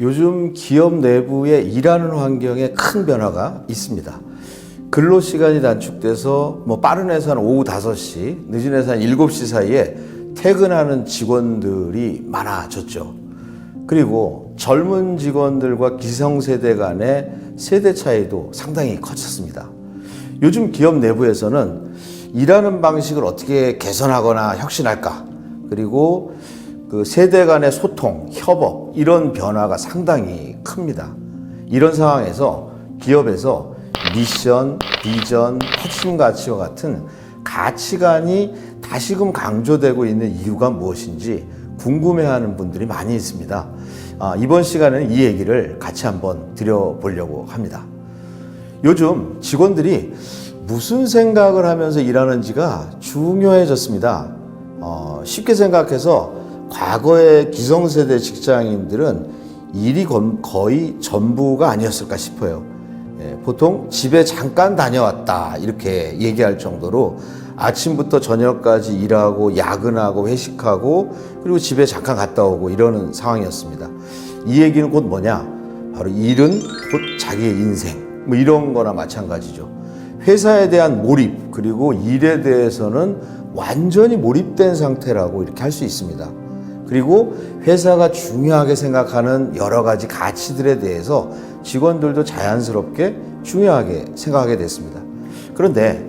요즘 기업 내부의 일하는 환경에 큰 변화가 있습니다. 근로 시간이 단축돼서 빠른 회사는 오후 5시, 늦은 회사는 7시 사이에 퇴근하는 직원들이 많아졌죠. 그리고 젊은 직원들과 기성세대 간의 세대 차이도 상당히 커졌습니다. 요즘 기업 내부에서는 일하는 방식을 어떻게 개선하거나 혁신할까, 그리고 그 세대 간의 소통, 협업, 이런 변화가 상당히 큽니다. 이런 상황에서 기업에서 미션, 비전, 핵심 가치와 같은 가치관이 다시금 강조되고 있는 이유가 무엇인지 궁금해하는 분들이 많이 있습니다. 이번 시간에는 이 얘기를 같이 한번 드려보려고 합니다. 요즘 직원들이 무슨 생각을 하면서 일하는지가 중요해졌습니다. 쉽게 생각해서 과거의 기성세대 직장인들은 일이 거의 전부가 아니었을까 싶어요. 보통 집에 잠깐 다녀왔다 이렇게 얘기할 정도로 아침부터 저녁까지 일하고 야근하고 회식하고 그리고 집에 잠깐 갔다 오고 이러는 상황이었습니다. 이 얘기는 곧 뭐냐? 바로 일은 곧 자기의 인생, 이런 거나 마찬가지죠. 회사에 대한 몰입, 그리고 일에 대해서는 완전히 몰입된 상태라고 이렇게 할 수 있습니다. 그리고 회사가 중요하게 생각하는 여러 가지 가치들에 대해서 직원들도 자연스럽게 중요하게 생각하게 됐습니다. 그런데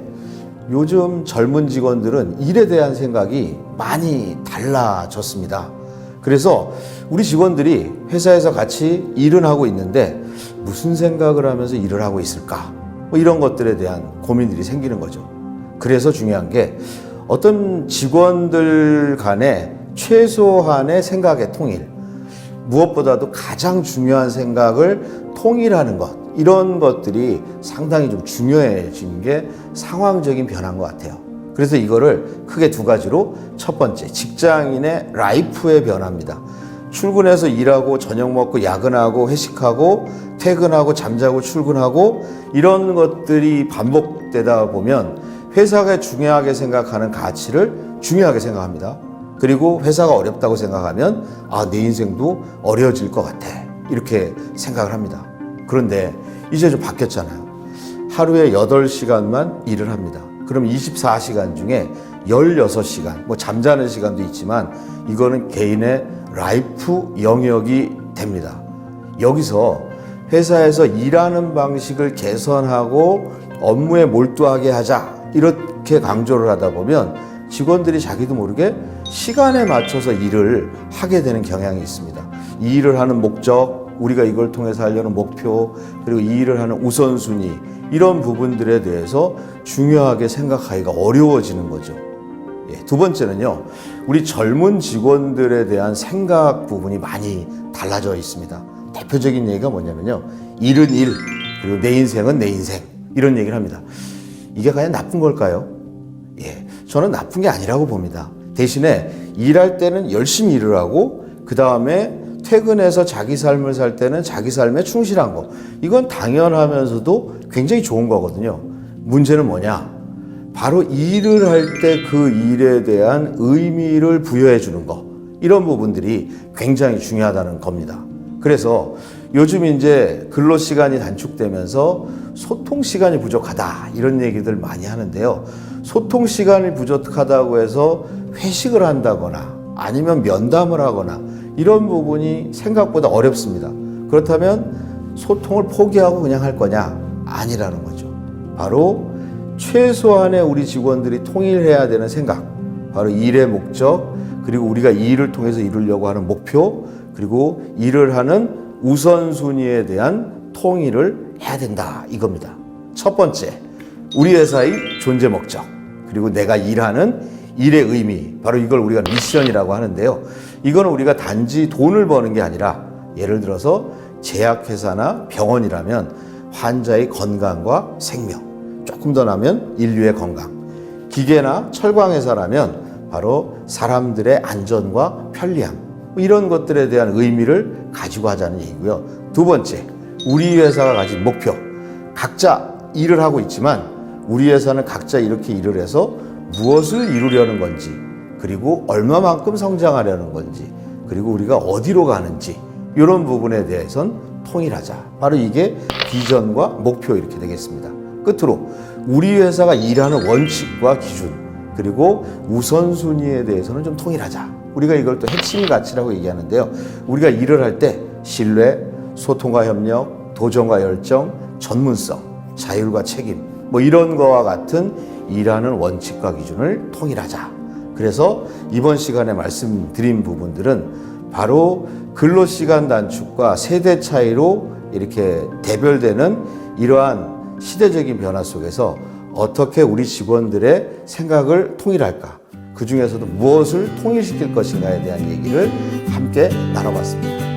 요즘 젊은 직원들은 일에 대한 생각이 많이 달라졌습니다. 그래서 우리 직원들이 회사에서 같이 일은 하고 있는데 무슨 생각을 하면서 일을 하고 있을까? 이런 것들에 대한 고민들이 생기는 거죠. 그래서 중요한 게 어떤 직원들 간의 최소한의 생각의 통일, 무엇보다도 가장 중요한 생각을 통일하는 것, 이런 것들이 상당히 좀 중요해진 게 상황적인 변화인 것 같아요. 그래서 이거를 크게 두 가지로, 첫 번째, 직장인의 라이프의 변화입니다. 출근해서 일하고 저녁 먹고 야근하고 회식하고 퇴근하고 잠자고 출근하고 이런 것들이 반복되다 보면 회사가 중요하게 생각하는 가치를 중요하게 생각합니다. 그리고 회사가 어렵다고 생각하면 내 인생도 어려워질 것 같아 이렇게 생각을 합니다. 그런데 이제 좀 바뀌었잖아요. 하루에 8시간만 일을 합니다. 그럼 24시간 중에 16시간, 잠자는 시간도 있지만 이거는 개인의 라이프 영역이 됩니다. 여기서 회사에서 일하는 방식을 개선하고 업무에 몰두하게 하자 이렇게 강조를 하다 보면 직원들이 자기도 모르게 시간에 맞춰서 일을 하게 되는 경향이 있습니다. 이 일을 하는 목적, 우리가 이걸 통해서 하려는 목표, 그리고 이 일을 하는 우선순위, 이런 부분들에 대해서 중요하게 생각하기가 어려워지는 거죠. 두 번째는요, 우리 젊은 직원들에 대한 생각 부분이 많이 달라져 있습니다. 대표적인 얘기가 뭐냐면요, 일은 일, 그리고 내 인생은 내 인생, 이런 얘기를 합니다. 이게 과연 나쁜 걸까요? 저는 나쁜 게 아니라고 봅니다. 대신에 일할 때는 열심히 일을 하고 그 다음에 퇴근해서 자기 삶을 살 때는 자기 삶에 충실한 거, 이건 당연하면서도 굉장히 좋은 거거든요. 문제는 뭐냐? 바로 일을 할 때 그 일에 대한 의미를 부여해 주는 거, 이런 부분들이 굉장히 중요하다는 겁니다. 그래서 요즘 이제 근로 시간이 단축되면서 소통 시간이 부족하다 이런 얘기들 많이 하는데요. 소통 시간이 부족하다고 해서 회식을 한다거나 아니면 면담을 하거나 이런 부분이 생각보다 어렵습니다. 그렇다면 소통을 포기하고 그냥 할 거냐? 아니라는 거죠. 바로 최소한의 우리 직원들이 통일해야 되는 생각, 바로 일의 목적, 그리고 우리가 이 일을 통해서 이루려고 하는 목표, 그리고 일을 하는 우선순위에 대한 통일을 해야 된다 이겁니다. 첫 번째, 우리 회사의 존재 목적, 그리고 내가 일하는 일의 의미, 바로 이걸 우리가 미션이라고 하는데요. 이거는 우리가 단지 돈을 버는 게 아니라, 예를 들어서 제약회사나 병원이라면 환자의 건강과 생명, 조금 더 나면 인류의 건강, 기계나 철광회사라면 바로 사람들의 안전과 편리함, 이런 것들에 대한 의미를 가지고 하자는 얘기고요. 두 번째, 우리 회사가 가진 목표, 각자 일을 하고 있지만 우리 회사는 각자 이렇게 일을 해서 무엇을 이루려는 건지, 그리고 얼마만큼 성장하려는 건지, 그리고 우리가 어디로 가는지, 이런 부분에 대해선 통일하자. 바로 이게 비전과 목표 이렇게 되겠습니다. 끝으로 우리 회사가 일하는 원칙과 기준 그리고 우선순위에 대해서는 좀 통일하자. 우리가 이걸 또 핵심 가치라고 얘기하는데요. 우리가 일을 할 때 신뢰, 소통과 협력, 도전과 열정, 전문성, 자율과 책임 뭐 이런 거와 같은 일하는 원칙과 기준을 통일하자. 그래서 이번 시간에 말씀드린 부분들은 바로 근로시간 단축과 세대 차이로 이렇게 대별되는 이러한 시대적인 변화 속에서 어떻게 우리 직원들의 생각을 통일할까? 그 중에서도 무엇을 통일시킬 것인가에 대한 얘기를 함께 나눠봤습니다.